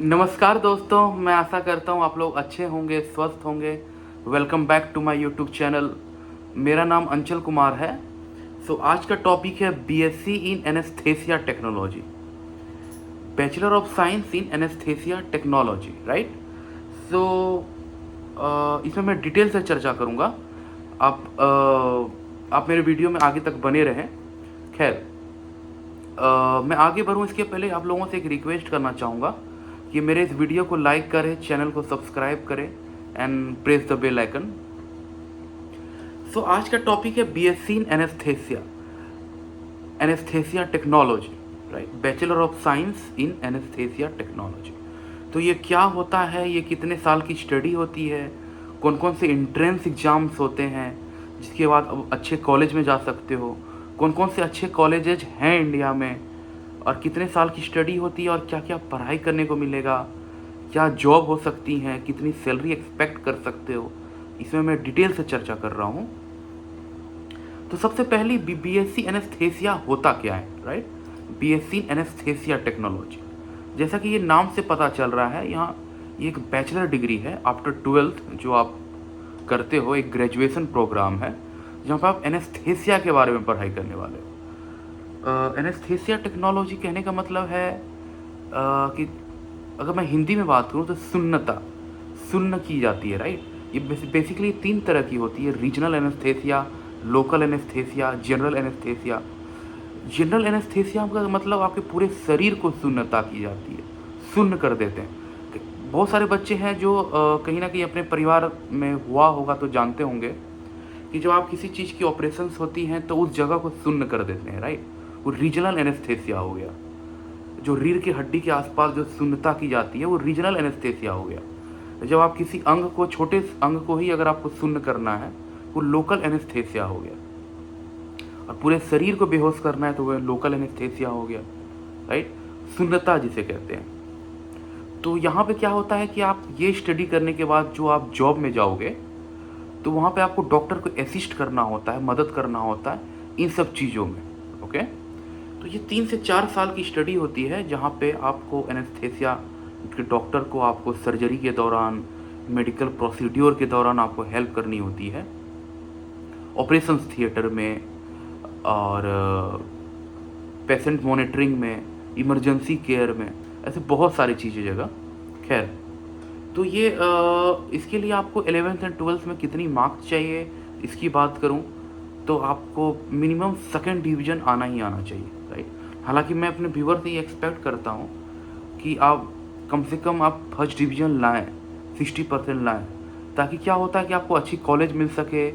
नमस्कार दोस्तों, मैं आशा करता हूँ आप लोग अच्छे होंगे, स्वस्थ होंगे। Welcome back to my YouTube channel. मेरा नाम अंचल कुमार है। आज का टॉपिक है BSc in anaesthesia technology, bachelor of science in anaesthesia technology, right. So इसमें मैं डिटेल से चर्चा करूँगा। आप मेरे वीडियो में आगे तक बने रहें। खैर, मैं आगे बढ़ूँ इसके पहले आप लोगों से एक रिक्वेस्ट करना चाहूँगा कि मेरे इस वीडियो को लाइक करें, चैनल को सब्सक्राइब करें and press the bell icon. आज का टॉपिक है BSc in anaesthesia technology, right, bachelor of science in anaesthesia technology. तो ये क्या होता है, ये कितने साल की स्टडी होती है, कौन कौन से एंट्रेंस एग्ज़ाम्स होते हैं जिसके बाद अब अच्छे कॉलेज में जा सकते हो, कौन कौन से अच्छे कॉलेजेज हैं इंडिया में, और कितने साल की स्टडी होती है और क्या क्या पढ़ाई करने को मिलेगा, क्या जॉब हो सकती हैं, कितनी सैलरी एक्सपेक्ट कर सकते हो, इसमें मैं डिटेल से चर्चा कर रहा हूँ। तो सबसे पहली बीएससी एनेस्थेसिया होता क्या है, राइट। बीएससी एनेस्थेसिया टेक्नोलॉजी, जैसा कि ये नाम से पता चल रहा है, यहाँ ये एक बैचलर डिग्री है आफ्टर 12th जो आप करते हो, एक ग्रेजुएशन प्रोग्राम है जहाँ पर आप एनेस्थेसिया के बारे में पढ़ाई करने वाले हो। एनेस्थेसिया टेक्नोलॉजी कहने का मतलब है कि अगर मैं हिंदी में बात करूँ तो सुन्न की जाती है, राइट। ये बेसिकली 3 तरह की होती है: regional anaesthesia, local anaesthesia, general anaesthesia. General anaesthesia का मतलब आपके पूरे शरीर को सुन्नता की जाती है, सुन्न कर देते हैं। बहुत सारे बच्चे हैं जो कहीं ना कहीं अपने परिवार में हुआ होगा तो जानते होंगे कि जब आप किसी चीज़ की ऑपरेशंस होती हैं तो उस जगह को सुन्न कर देते हैं, राइट। वो रीजनल एनेस्थेसिया हो गया। जो रीढ़ की हड्डी के आसपास जो सुन्नता की जाती है वो रीजनल एनेस्थेसिया हो गया। जब आप किसी अंग को, छोटे अंग को ही अगर आपको सुन्न करना है, वो लोकल एनेस्थेसिया हो गया। और पूरे शरीर को बेहोश करना है तो वह लोकल एनेस्थेसिया हो गया, राइट, सुन्नता जिसे कहते हैं। तो यहाँ पे क्या होता है कि आप ये स्टडी करने के बाद जो आप जॉब में जाओगे तो वहाँ पे आपको डॉक्टर को असिस्ट करना होता है, मदद करना होता है इन सब चीज़ों में, ओके। तो ये 3 से 4 साल की स्टडी होती है जहाँ पे आपको एनेस्थेसिया के डॉक्टर को आपको सर्जरी के दौरान, मेडिकल प्रोसीड्योर के दौरान आपको हेल्प करनी होती है, ऑपरेशंस थिएटर में और पेशेंट मॉनिटरिंग में, इमरजेंसी केयर में, ऐसे बहुत सारी चीज़ें जगह। खैर, तो ये इसके लिए आपको 11th एंड 12th में कितनी मार्क्स चाहिए इसकी बात करूं तो आपको मिनिमम 2nd डिवीज़न आना ही आना चाहिए, राइट। हालांकि मैं अपने व्यूअर से ये एक्सपेक्ट करता हूं कि आप कम से कम आप 1st डिवीज़न लाएँ, 60% लाएँ, ताकि क्या होता है कि आपको अच्छी कॉलेज मिल सके,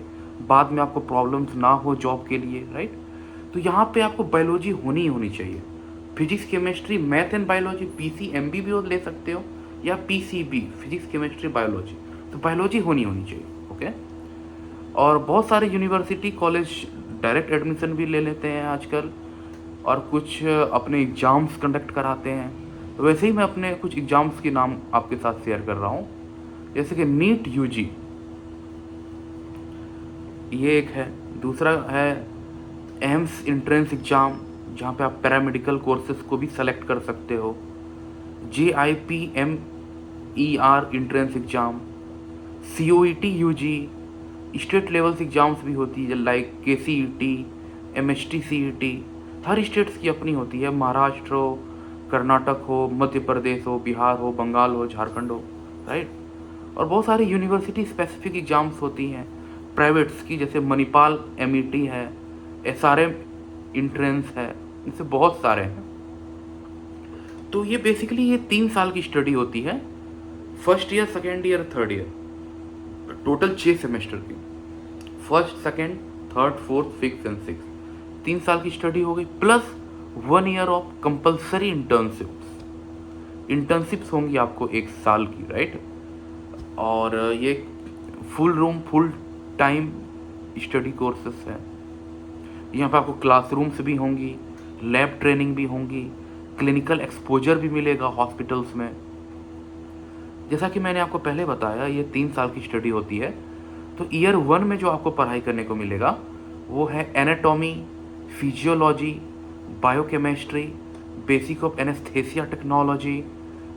बाद में आपको प्रॉब्लम्स ना हो जॉब के लिए, राइट। तो यहाँ पे आपको बायोलॉजी होनी ही होनी चाहिए। Physics, chemistry, math and biology, PCMB भी ले सकते हो या पीसीबी, फिजिक्स, केमिस्ट्री, बायोलॉजी। तो बायोलॉजी होनी चाहिए, ओके। और बहुत सारे यूनिवर्सिटी कॉलेज डायरेक्ट एडमिशन भी ले लेते हैं आजकल, और कुछ अपने एग्ज़ाम्स कंडक्ट कराते हैं। तो वैसे ही मैं अपने कुछ एग्ज़ाम्स के नाम आपके साथ शेयर कर रहा हूँ, जैसे कि नीट यूजी, ये एक है। दूसरा है एम्स इंट्रेंस एग्ज़ाम, जहाँ पे आप पैरामेडिकल कोर्सेज को भी सेलेक्ट कर सकते हो। JIPMER entrance exam, COET UG, state levels exams भी होती है लाइक KCET, MST CET। हर स्टेट्स की अपनी होती है, महाराष्ट्र हो, कर्नाटक हो, मध्य प्रदेश हो, बिहार हो, बंगाल हो, झारखंड हो, राइट। और बहुत सारी यूनिवर्सिटी स्पेसिफिक एग्ज़ाम्स होती हैं प्राइवेट्स की, जैसे मणिपाल MET है, SRM इंट्रेंस है, इनसे बहुत सारे हैं। तो ये बेसिकली ये 3 साल की स्टडी होती है, 1st year, 2nd year, 3rd year, total 6 semester की। 1st, 2nd, 3rd, 4th, 5th and 6th 3 साल की स्टडी हो गई, plus 1 year of compulsory internships होंगी आपको 1 साल की, राइट। और ये फुल टाइम स्टडी कोर्सेस है। यहाँ पे आपको क्लासरूम्स भी होंगी, लैब ट्रेनिंग भी होंगी, क्लिनिकल एक्सपोजर भी मिलेगा हॉस्पिटल्स में। जैसा कि मैंने आपको पहले बताया, ये 3 साल की स्टडी होती है। तो ईयर 1 में जो आपको पढ़ाई करने को मिलेगा वो है anatomy, physiology, biochemistry, basic of anaesthesia technology,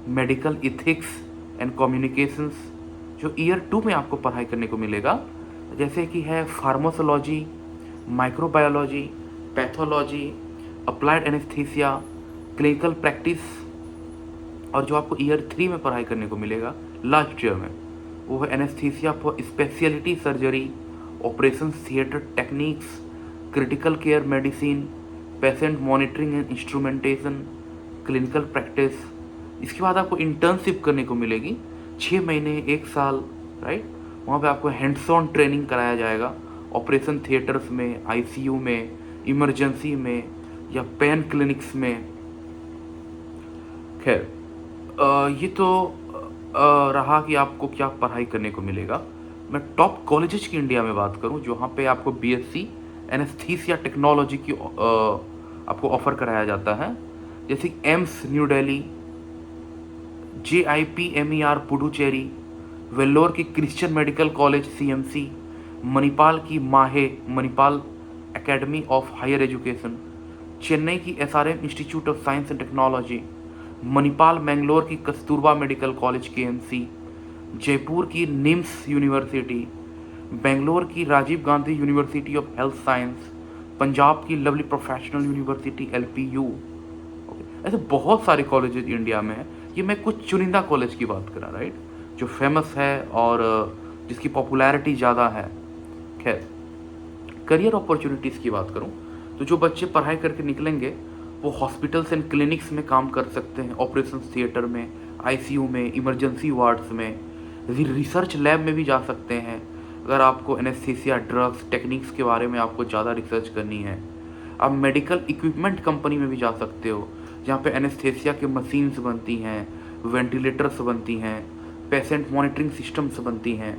medical ethics and communications, जो ईयर 2 में आपको पढ़ाई करने को मिलेगा, जैसे कि है pharmacology, microbiology, pathology, applied anaesthesia, clinical practice. और जो आपको ईयर 3 में पढ़ाई करने को मिलेगा लास्ट ईयर में, वो है anaesthesia for speciality surgery, operation theatre techniques, critical care medicine, patient monitoring and instrumentation, clinical practice. इसके बाद आपको इंटर्नशिप करने को मिलेगी 6 महीने 1 साल, राइट। वहाँ पे आपको हैंड्स ऑन ट्रेनिंग कराया जाएगा ऑपरेशन थिएटर्स में, आईसीयू में, इमरजेंसी में या पेन क्लिनिक्स में। खैर ये तो रहा कि आपको क्या पढ़ाई करने को मिलेगा। मैं टॉप कॉलेजेस की इंडिया में बात करूं, जहाँ पे आपको बीएससी एनेस्थीसिया टेक्नोलॉजी की आपको ऑफर कराया जाता है, जैसे एम्स न्यू दिल्ली, JIPMER पुडुचेरी, वेल्लोर की Christian medical college CMC, Manipal की Mahe Manipal academy of higher education, Chennai की SRM institute of science and technology, Manipal Mangalore की Kasturba medical college KMC, Jaipur की निम्स यूनिवर्सिटी, बेंगलोर की Rajiv Gandhi university of health science, Punjab की लवली प्रोफेशनल यूनिवर्सिटी LPU। ऐसे बहुत सारे कॉलेजेस इंडिया में हैं। ये मैं कुछ चुनिंदा कॉलेज की बात कर रहा, राइट, जो फेमस है और जिसकी पॉपुलैरिटी ज़्यादा है। खैर करियर अपॉर्चुनिटीज़ की बात करूँ तो जो बच्चे पढ़ाई करके निकलेंगे वो हॉस्पिटल्स एंड क्लिनिक्स में काम कर सकते हैं, ऑपरेशन थिएटर में, ICU में, इमरजेंसी वार्ड्स में, रिसर्च लैब में भी जा सकते हैं। अगर आपको एनेस्थीसिया ड्रग्स टेक्निक्स के बारे में आपको ज़्यादा रिसर्च करनी है, आप मेडिकल इक्विपमेंट कंपनी में भी जा सकते हो, जहाँ पे एनेस्थीसिया के मशीन्स बनती हैं, वेंटिलेटर्स बनती हैं, पेशेंट मॉनिटरिंग सिस्टम्स बनती हैं।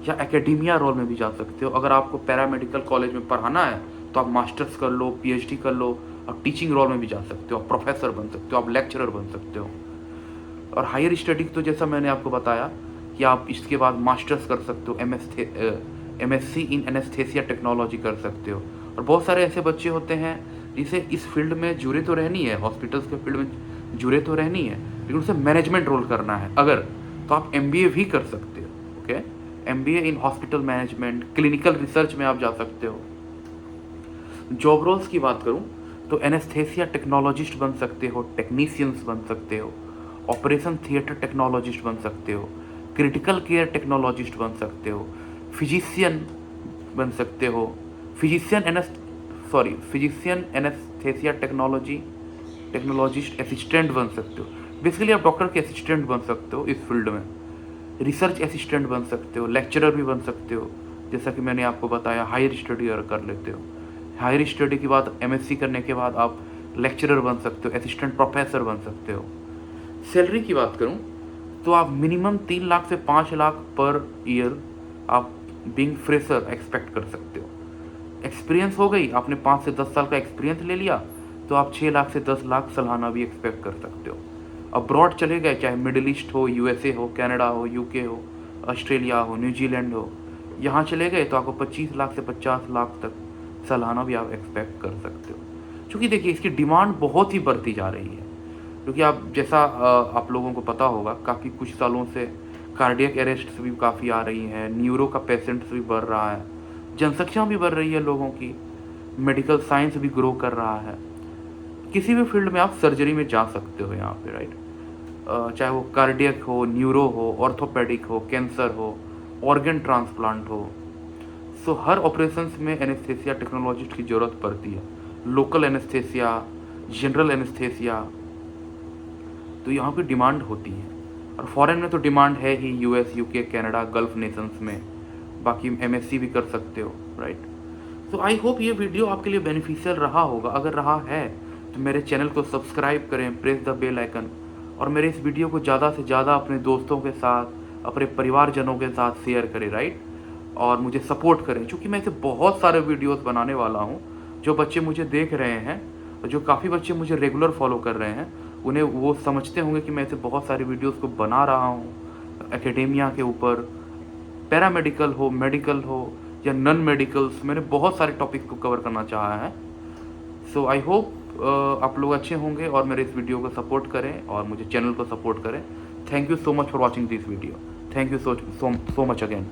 या एकेडेमिया रोल में भी जा सकते हो। अगर आपको पैरामेडिकल कॉलेज में पढ़ाना है तो आप मास्टर्स कर लो, PhD कर लो, आप टीचिंग रोल में भी जा सकते हो, आप प्रोफेसर बन सकते हो, आप लेक्चरर बन सकते हो। और हायर स्टडी तो जैसा मैंने आपको बताया कि आप इसके बाद मास्टर्स कर सकते हो, MSc इन एनेस्थीसिया टेक्नोलॉजी कर सकते हो। और बहुत सारे ऐसे बच्चे होते हैं जिसे इस फील्ड में जुड़े तो रहनी है, हॉस्पिटल्स के फील्ड में जुड़े तो रहनी है, लेकिन उसे मैनेजमेंट रोल करना है अगर, तो आप MBA भी कर सकते हो। Okay, MBA in hospital management, clinical research में आप जा सकते हो। जॉब रोल्स की बात करूं तो एनेस्थीसिया टेक्नोलॉजिस्ट बन सकते हो, टेक्नीशियंस बन सकते हो, ऑपरेशन थिएटर टेक्नोलॉजिस्ट बन सकते हो, क्रिटिकल केयर टेक्नोलॉजिस्ट बन सकते हो, फिजिशियन बन सकते हो, फिजिशियन एनेस्थीसिया टेक्नोलॉजिस्ट असिस्टेंट बन सकते हो। बेसिकली आप डॉक्टर के असिस्टेंट बन सकते हो इस फील्ड में, रिसर्च असिस्टेंट बन सकते हो, लेक्चरर भी बन सकते हो, जैसा कि मैंने आपको बताया हायर स्टडी अगर कर लेते हो। हायर स्टडी के बाद MSc करने के बाद आप लेक्चरर बन सकते हो, असिस्टेंट प्रोफेसर बन सकते हो। सैलरी की बात करूं तो आप मिनिमम 3 लाख से 5 लाख पर ईयर आप बीइंग फ्रेशर एक्सपेक्ट कर सकते हो। एक्सपीरियंस हो गई, आपने 5 से 10 साल का एक्सपीरियंस ले लिया तो आप 6 लाख से 10 लाख सालाना भी एक्सपेक्ट कर सकते हो। अब्रॉड चले गए, चाहे मिडिल ईस्ट हो, USA हो, कनाडा हो, UK हो, ऑस्ट्रेलिया हो, न्यूजीलैंड हो, यहाँ चले गए तो आपको 25 लाख से 50 लाख तक सालाना भी आप एक्सपेक्ट कर सकते हो। क्योंकि देखिए इसकी डिमांड बहुत ही बढ़ती जा रही है, क्योंकि आप जैसा आप लोगों को पता होगा काफ़ी कुछ सालों से कार्डियक अरेस्ट भी काफ़ी आ रही हैं, न्यूरो का पेशेंट्स भी बढ़ रहा है, जनसंख्या भी बढ़ रही है लोगों की, मेडिकल साइंस भी ग्रो कर रहा है। किसी भी फील्ड में आप सर्जरी में जा सकते हो यहाँ पे, राइट, चाहे वो कार्डियक हो, न्यूरो हो, ऑर्थोपेडिक हो, कैंसर हो, ऑर्गन ट्रांसप्लांट हो। सो हर ऑपरेशंस में एनेस्थीसिया टेक्नोलॉजिस्ट की ज़रूरत पड़ती है। लोकल एनेस्थीसिया, जनरल एनेस्थीसिया, तो यहाँ पे डिमांड होती है। और फॉरेन में तो डिमांड है ही, US, UK, Canada, gulf Nations में। बाकी MSc भी कर सकते हो, राइट। तो आई होप ये वीडियो आपके लिए बेनिफिशियल रहा होगा। अगर रहा है तो मेरे चैनल को सब्सक्राइब करें, प्रेस द बेल आइकन, और मेरे इस वीडियो को ज़्यादा से ज़्यादा अपने दोस्तों के साथ, अपने परिवारजनों के साथ शेयर करें, राइट, और मुझे सपोर्ट करें, क्योंकि मैं ऐसे बहुत सारे वीडियोस बनाने वाला हूँ। जो बच्चे मुझे देख रहे हैं, और जो काफ़ी बच्चे मुझे रेगुलर फॉलो कर रहे हैं, उन्हें वो समझते होंगे कि मैं ऐसे बहुत सारे वीडियोस को बना रहा हूँ एकेडेमिया के ऊपर, पैरामेडिकल हो, मेडिकल हो या नॉन मेडिकल्स, मैंने बहुत सारे टॉपिक को कवर करना चाहा है। सो आई होप आप लोग अच्छे होंगे और मेरे इस वीडियो को सपोर्ट करें और मुझे चैनल को सपोर्ट करें। Thank you so much for watching this video. Thank you so much again.